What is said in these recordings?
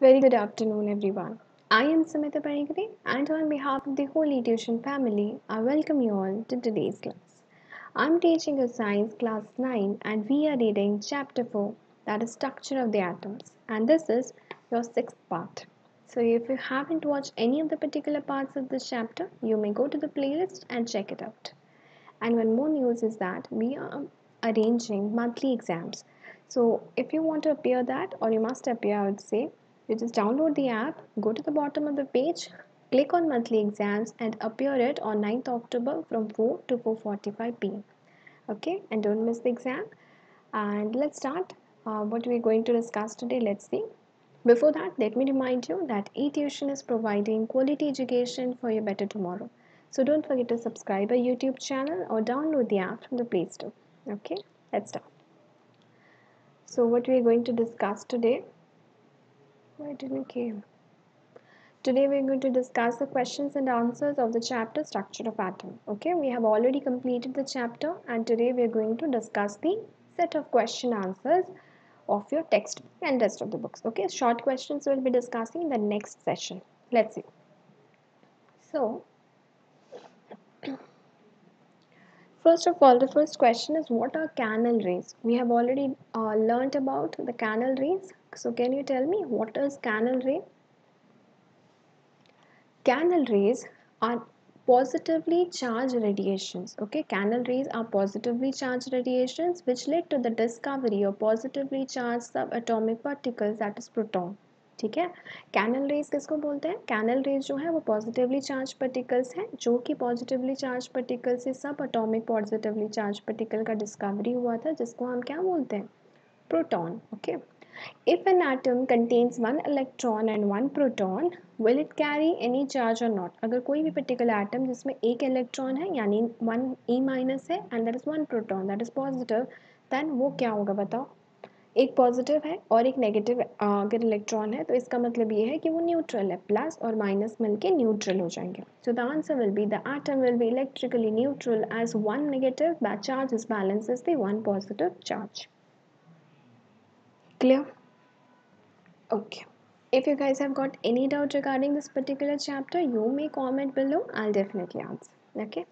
Very good afternoon, everyone. I am Samita Parikare, and on behalf of the Holy Tuition family, I welcome you all to today's class. I'm teaching a science class 9, and we are reading chapter 4, that is Structure of the Atoms, and this is your sixth part. So, if you haven't watched any of the particular parts of this chapter, you may go to the playlist and check it out. And one more news is that we are arranging monthly exams. So if you want to appear that, or you must appear, I would say, you just download the app, go to the bottom of the page, click on monthly exams, and appear it on 9th October from 4 to 4:45 p.m. Okay, and don't miss the exam. And let's start. What we're going to discuss today. Let's see. Before that, let me remind you that eTuition is providing quality education for your better tomorrow. So don't forget to subscribe our YouTube channel or download the app from the Play Store. Okay, let's start. So what we are going to discuss today? Why didn't it came? Today we are going to discuss the questions and answers of the chapter Structure of Atom. Okay, we have already completed the chapter and today we are going to discuss the set of question answers of your textbook and rest of the books. Okay, short questions we'll be discussing in the next session. Let's see. So, first of all, the first question is what are canal rays? We have already learnt about the canal rays. So, can you tell me what is canal ray? Canal rays are positively charged radiations. Okay, canal rays are positively charged radiations which led to the discovery of positively charged subatomic particles, that is proton. ठीक है, canal raise किसको बोलते हैं? Canal raise जो है वो positively charge particles हैं जो कि पॉजिटिवली चार्ज पार्टिकल से सब अटोमिक पॉजिटिवली चार्ज पार्टिकल का डिस्कवरी हुआ था जिसको हम क्या बोलते हैं? Proton. Okay. If an atom contains one electron and one proton, will it carry any charge or not? अगर कोई भी particular atom जिसमें एक electron है यानी 1 E minus है and there is one proton that is positive, then वो क्या होगा बताओ? एक पॉजिटिव है और एक नेगेटिव अगर इलेक्ट्रॉन है तो इसका मतलब ये है कि वो न्यूट्रल है, प्लस और माइनस मिलके न्यूट्रल हो जाएंगे. So the answer will be the atom will be electrically neutral as one negative charge is balances the one positive charge. Clear? Okay. If you guys have got any doubt regarding this particular chapter, you may comment below. I'll definitely answer. Okay.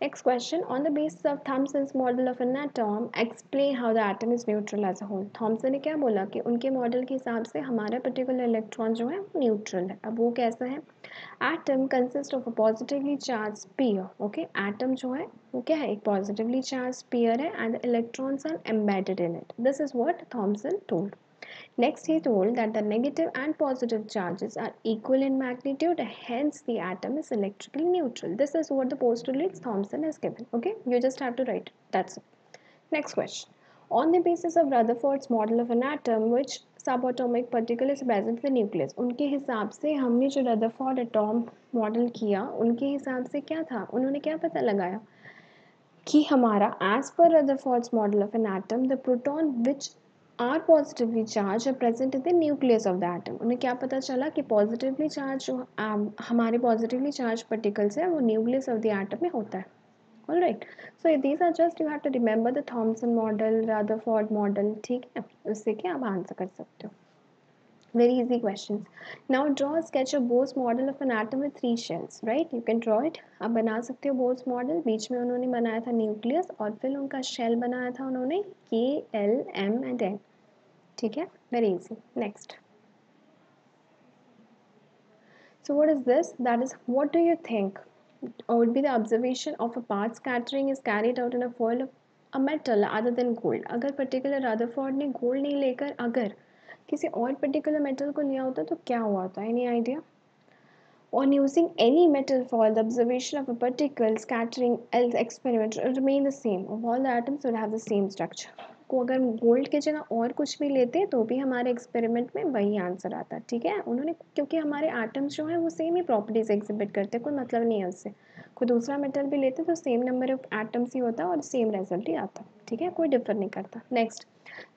Next question. On the basis of Thomson's model of an atom, explain how the atom is neutral as a whole. Thomson ने क्या बोला कि उनके model के हिसाब से हमारा particular electron जो है वो न्यूट्रल है. अब वो कैसा है? Atom consists of a positively charged sphere. Okay. Atom जो है वो क्या है? एक positively charged sphere है and the electrons are embedded in it. This is what Thomson told. Next, he told that the negative and positive charges are equal in magnitude, hence the atom is electrically neutral. This is what the postulates Thomson has given. Okay, you just have to write. That's it. Next question. On the basis of Rutherford's model of an atom, which subatomic particle is present in the nucleus? उनके हिसाब से हमने जो Rutherford atom model किया उनके हिसाब से क्या था? उन्होंने क्या पता लगाया कि हमारा as per Rutherford's model of an atom, the proton which are positively charged are present in the nucleus of the atom. उन्हें क्या पता चला कि positively charged जो हमारे positively charged particles है वो nucleus of the atom में होता है. Alright, so these are just you have to remember the Thomson model, Rutherford model. ठीक है, उससे क्या आप आंसर कर सकते हो. Very easy questions. Now draw a sketch of Bohr's model of an atom with three shells. Right? You can draw it. आप बना सकते हो Bohr's model. बीच में उन्होंने बनाया था न्यूक्लियस और फिर उनका शेल बनाया था उन्होंने K, L, M and N. ठीक है? Very easy. Next. So what is this? That is, what do you think would be the observation of a path scattering is carried out in a foil of a metal other than gold. अगर particular Rutherford ने gold नहीं लेकर अगर किसी और particular metal को लिया होता तो क्या हुआ होता? Any idea? On using any metal foil, the observation of a particle scattering else experiment will remain the same. All the atoms will have the same structure. को अगर गोल्ड की जगह और कुछ भी लेते तो भी हमारे एक्सपेरिमेंट में वही आंसर आता. ठीक है, उन्होंने क्योंकि हमारे एटम्स जो हैं वो सेम ही प्रॉपर्टीज एग्जिबिट करते हैं, कोई मतलब नहीं है उससे. कोई दूसरा मेटल भी लेते तो सेम नंबर ऑफ एटम्स ही होता और सेम रिजल्ट ही आता. ठीक है, कोई डिफर नहीं करता. नेक्स्ट,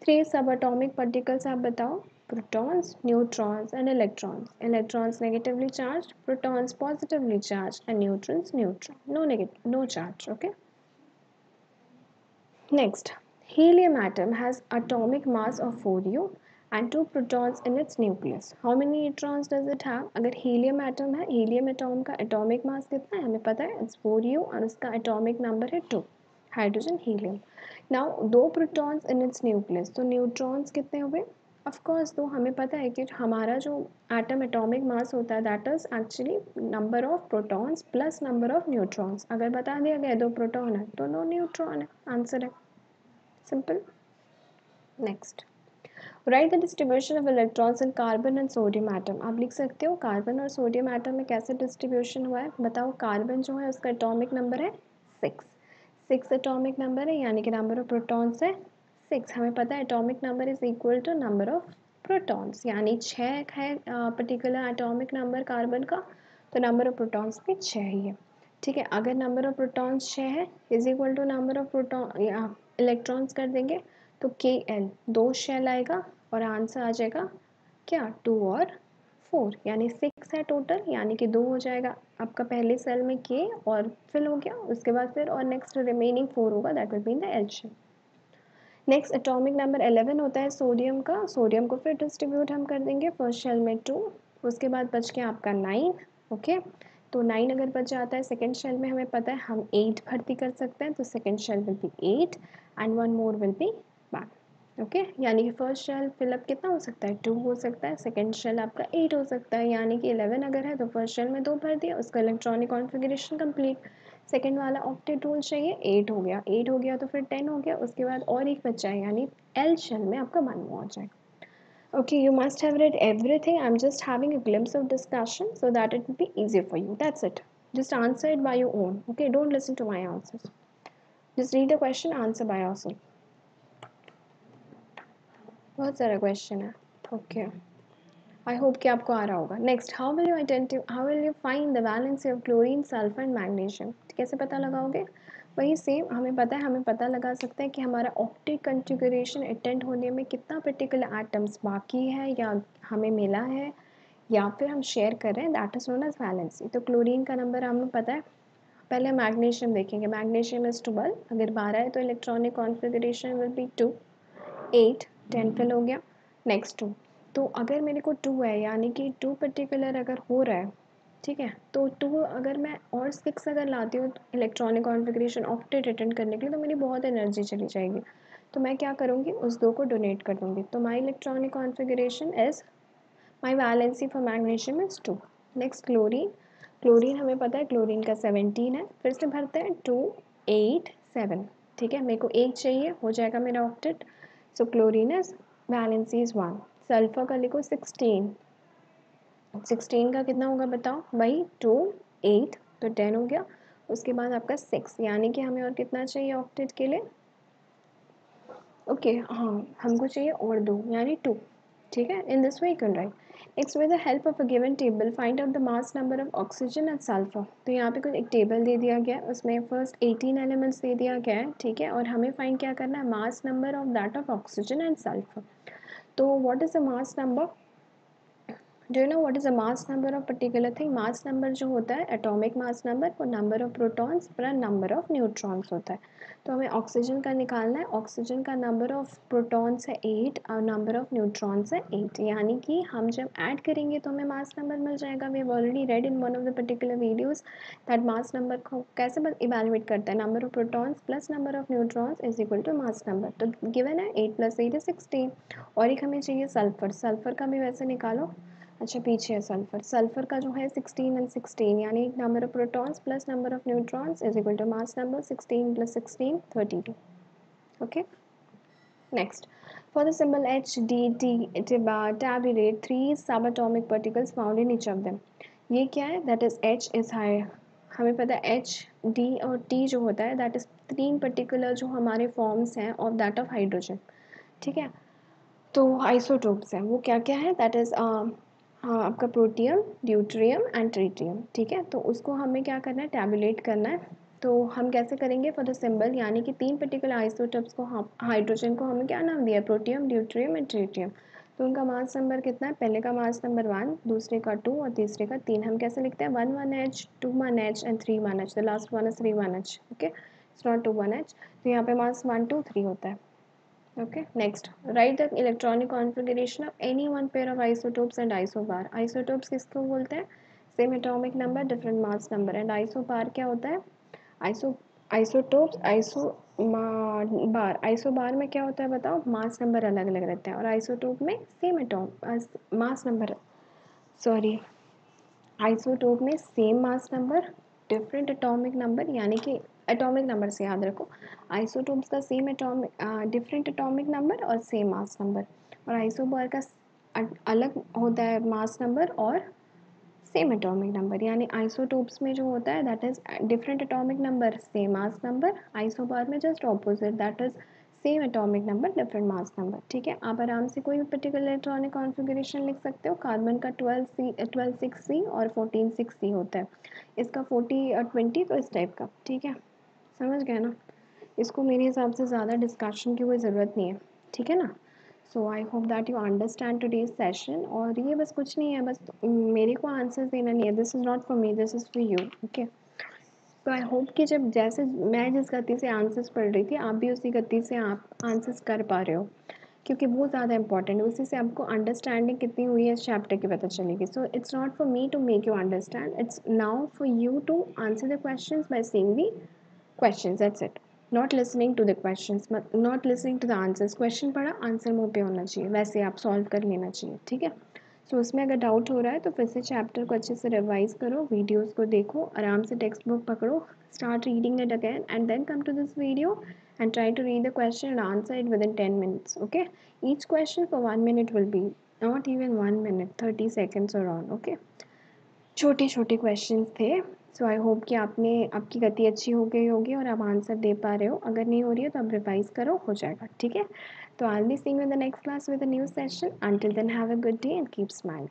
3 subatomic particles आप बताओ. Protons, neutrons and electrons. Electrons negatively charged, protons positively charged and neutrons neutral. No negative, no charge. Okay. Next, helium atom has atomic mass of 4U and 2 protons in its nucleus. How many neutrons does it have? अगर helium atom है, helium atom का atomic mass कितना है हमें पता है, it's 4u और उसका एटॉमिक नंबर है 2. Hydrogen helium. Now 2 protons in its nucleus, तो न्यूट्रॉन्स कितने हुए? ऑफ कोर्स, तो हमें पता है कि हमारा जो एटम एटॉमिक मास होता है that is actually number of protons plus number of neutrons. अगर बता दिया गया 2 प्रोटॉन है तो 9 न्यूट्रॉन है, आंसर है. Simple. Next, right the distribution of electrons in carbon and sodium atom. आप लिख सकते हो कार्बन और सोडियम एटम में कैसे डिस्ट्रीब्यूशन हुआ है. बताओ. कार्बन जो है उसका एटॉमिक नंबर है 6 एटॉमिक नंबर है, यानी कि नंबर ऑफ प्रोटॉन्स है 6. हमें पता है atomic number is equal to number of protons, यानी 6 है पर्टिकुलर एटॉमिक नंबर कार्बन का, तो नंबर ऑफ प्रोटॉन्स भी 6 ही है. ठीक है, अगर नंबर ऑफ प्रोटॉन्स 6 है is equal to number of proton या इलेक्ट्रॉन्स कर देंगे तो KL 2 शेल आएगा और आंसर आ जाएगा क्या 2 और 4, यानी 6 है टोटल, यानी कि 2 हो जाएगा आपका पहले सेल में K और फिल हो गया, उसके बाद फिर और नेक्स्ट रिमेनिंग 4 होगा, that will be in the L shape. Next atomic number 11 होता है सोडियम का. सोडियम को फिर डिस्ट्रीब्यूट हम कर देंगे फर्स्ट शेल में 2, उसके बाद बच गया आपका 9. ओके, तो 9 अगर बच जाता है सेकेंड शेल में हमें पता है हम 8 भर्ती कर सकते हैं, तो second shell will be 8 and 1 more will be back. Okay, यानी कि फर्स्ट शेल फिलअप कितना हो सकता है 2 हो सकता है, सेकेंड शेल आपका 8 हो सकता है, यानी कि 11 अगर है तो फर्स्ट शेल में 2 भर दिया, उसका इलेक्ट्रॉनिक कॉन्फ़िगरेशन कंप्लीट. सेकेंड वाला ऑक्टेट रूल चाहिए, 8 हो गया, 8 हो गया तो फिर 10 हो गया, उसके बाद और एक बचा है, यानी एल शेल में आपका 1 हो जाएगा. Okay, you must have read everything. I'm just having a glimpse of discussion so that it will be easier for you. That's it. Just answer it by your own. Okay, don't listen to my answers. Just read the question, answer by yourself. बहुत सारा question है. Okay, I hope कि आपको आ रहा होगा. Next, how will you find the valency of chlorine sulphur and magnesium. कैसे पता लगाओगे? वही सेम हमें पता है, हमें पता लगा सकते हैं कि हमारा ऑप्टिक कॉन्फ़िगरेशन अटेंड होने में कितना पर्टिकुलर एटम्स बाकी है या हमें मिला है या फिर हम शेयर कर रहे हैं, that is known as valency. तो क्लोरीन का नंबर हमें पता है. पहले मैग्नीशियम देखेंगे. मैग्नीशियम इज 12, अगर 12 है तो electronic configuration will be 2, 8, 10 fill हो गया. नेक्स्ट 2, तो अगर मेरे को 2 है यानी कि 2 पर्टिकुलर अगर हो रहा है, ठीक है, तो 2 अगर मैं और 6 अगर लाती हूँ इलेक्ट्रॉनिक कॉन्फ़िगरेशन ऑक्टेट अटेंड करने के लिए, तो मेरी बहुत एनर्जी चली जाएगी. तो मैं क्या करूँगी, उस 2 को डोनेट कर दूँगी. तो my electronic configuration is, my valency for magnesium is 2. Next chlorine. Chlorine हमें पता है क्लोरीन का 17 है, फिर से भरते हैं 2, 8, 7. ठीक है, मेरे को 1 चाहिए, हो जाएगा मेरा octet. So chlorine is valency is 1. Sulphur का लिखो 16. 16 का कितना होगा बताओ. वही 2, 8 तो 10 हो गया, उसके बाद आपका 6, यानी कि हमें और कितना चाहिए ऑक्टेट के लिए. ओके, हाँ हमको चाहिए और 2 यानी 2. ठीक है, in this way you can write. Next, with the help of a given table find out the mass number of oxygen and sulphur. तो यहाँ पे कुछ एक टेबल दे दिया गया है, उसमें फर्स्ट 18 एलिमेंट्स दे दिया गया है. ठीक है, और हमें फाइंड क्या करना है, mass number of that of oxygen and sulphur. तो what is the mass number? Do you know what is the mass number of particular thing? Mass number जो होता है एटॉमिक मास नंबर, वो नंबर ऑफ प्रोटॉन्स पर number of neutrons होता है. तो हमें ऑक्सीजन का निकालना है. ऑक्सीजन का नंबर ऑफ प्रोटॉन्स है 8 और नंबर ऑफ न्यूट्रॉन्स है 8, यानी कि हम जब ऐड करेंगे तो हमें मास नंबर मिल जाएगा. We have already read in one of the particular videos that mass number को कैसे इवेलुएट करता है. Number of protons plus number of neutrons is equal to mass number. तो गिवन है 8 + 8 is 16. और एक हमें चाहिए सल्फर. सल्फर का भी वैसे निकालो. अच्छा, पीछे है सल्फर. सल्फर का जो है 16 and 16, यानी number of protons plus number of neutrons is equal to mass number. 16 + 16 32. Okay, next, for the symbol H D T tabulate 3 subatomic particles found in each of them. ये क्या है, that is H is high. हमें पता है H, D और T जो होता है दैट इज 3 पर्टिकुलर जो हमारे फॉर्म्स हैं ऑफ दैट ऑफ हाइड्रोजन. ठीक है, तो आइसोटोप्स हैं, वो क्या क्या है, दैट इज़ आपका प्रोटियम, ड्यूट्रियम एंड ट्रिटियम. ठीक है, तो उसको हमें क्या करना है, टैबुलेट करना है. तो हम कैसे करेंगे, फॉर द सिंबल, यानी कि 3 पर्टिकुलर आइसोटोप्स को, हम हाइड्रोजन को हमें क्या नाम दिया, प्रोटियम, ड्यूट्रियम एंड ट्रिटियम. तो उनका मास नंबर कितना है, पहले का मास नंबर 1, दूसरे का 2 और तीसरे का 3. हम कैसे लिखते हैं, 1 1H, 2 1H and 3 1H. The last one is 3 1H. Okay, it's not 2 1H. तो यहाँ पे मास 1 2 3 होता है. Okay, next, write the electronic configuration of any one pair of isotopes and isobar. Isotopes किसको बोलते हैं? Same atomic number, different mass number. And isobar क्या होता है? आइसो आइसोटोप्स, बार, आइसोबार में क्या होता है बताओ? मास नंबर अलग अलग रहते हैं. और आइसोटोप में same atom mass number, sorry, isotope में same mass number, different atomic number, यानी कि एटॉमिक नंबर से याद रखो. आइसोटोप्स का same atomic, different atomic number और सेम मास नंबर. और आइसोबार का अलग होता है मास नंबर और सेम एटॉमिक नंबर. यानी आइसोटोप्स में जो होता है that is different atomic number, same mass number. Isobar में just opposite, that is same atomic number, different mass number. ठीक है, आप आराम से कोई भी पर्टिकुलर इलेक्ट्रॉनिक कॉन्फ़िगरेशन लिख सकते हो. कार्बन का 12 6 सी और 14 6 सी होता है. इसका 40 और 20, तो इस टाइप का. ठीक है, समझ गए ना? इसको मेरे हिसाब से ज़्यादा डिस्कशन की कोई ज़रूरत नहीं है. ठीक है ना? So I hope that you understand today's session. और ये बस कुछ नहीं है, बस मेरे को आंसर्स देना नहीं है. This is not for me, this is for you. Okay, तो आई होप कि जब जैसे मैं जिस गति से आंसर्स पढ़ रही थी, आप भी उसी गति से आप आंसर्स कर पा रहे हो, क्योंकि वो ज़्यादा इंपॉर्टेंट है. उसी से आपको अंडरस्टैंडिंग कितनी हुई है इस चैप्टर की पता चलेगी. So it's not for me to make you understand, it's now for you to answer the question by seeing the questions. That's it. Not listening to the questions, not listening to the answers. Question पढ़ा, answer मुंह पे होना चाहिए, वैसे आप solve कर लेना चाहिए. ठीक है, सो उसमें अगर डाउट हो रहा है तो फिर से चैप्टर को अच्छे से रिवाइज करो, वीडियोस को देखो, आराम से टेक्स्ट बुक पकड़ो, start reading it again and then come to this video and try to read the question and answer it within 10 minutes. Okay, each question for 1 minute will be, not even 1 minute, 30 seconds or on. Okay, छोटे छोटे questions थे. सो I hope कि आपकी गति अच्छी हो गई होगी और आप आंसर दे पा रहे हो. अगर नहीं हो रही है तो आप रिवाइज करो, हो जाएगा. ठीक है, तो I will be seeing you in the next class with a new session. Until then have a good day and keep smiling.